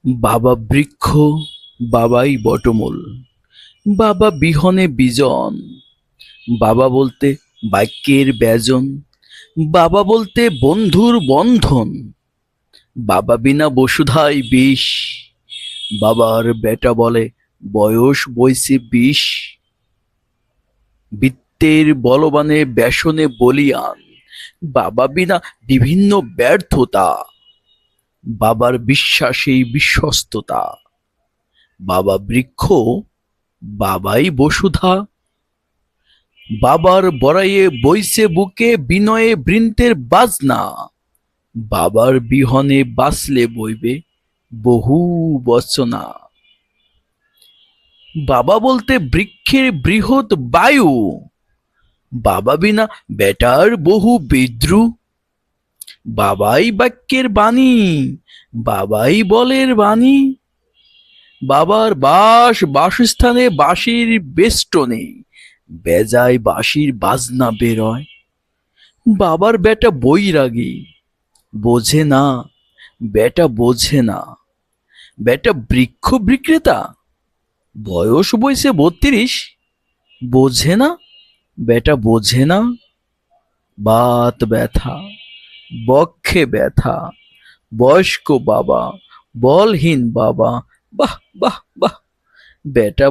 বাবা বৃক্ষ, বাবাই বটমূল, বাবা বিহনে বিজন, বাবা বলতে বাক্যের ব্যজন, বাবা বলতে বন্ধুর বন্ধন, বাবা বিনা বসুধাই বিষ, বাবার বেটা বলে বয়স বইছে ২০, বৃত্তের বলবানে ব্যসনে বলিয়ান, বাবা বিনা বিভিন্ন ব্যর্থতা, বাবার বিশ্বাসেই বিশ্বস্ততা, বাবা বৃক্ষ, বাবাই বসুধা, বাবার বড়াইয়ে বইছে বুকে বিনয়ে বৃন্তের বাজনা, বাবার বিহনে বাঁচলে বইবে বহু বচনা। বাবা বলতে বৃক্ষের বৃহৎ বায়ু, বাবা বিনা বেটার বহু বিদ্রু, বাবাই বাক্যের বাণী, বাবাই বলের বাণী, বাবার বাসস্থানে বাঁশির বেষ্টনে বেজায় বাঁশির বাজনা বেরোয়, বাবার বেটা বৈরাগী, বোঝে না, বেটা বোঝে না, বেটা বৃক্ষ বিক্রেতা, বয়স বইছে ৩২, বোঝে না, বেটা বোঝে না, বাত ব্যথা, বক্ষে ব্যথা, বয়স্ক বাবা, বলহীন বাবা, বাহ বাহ বাহ, বেটা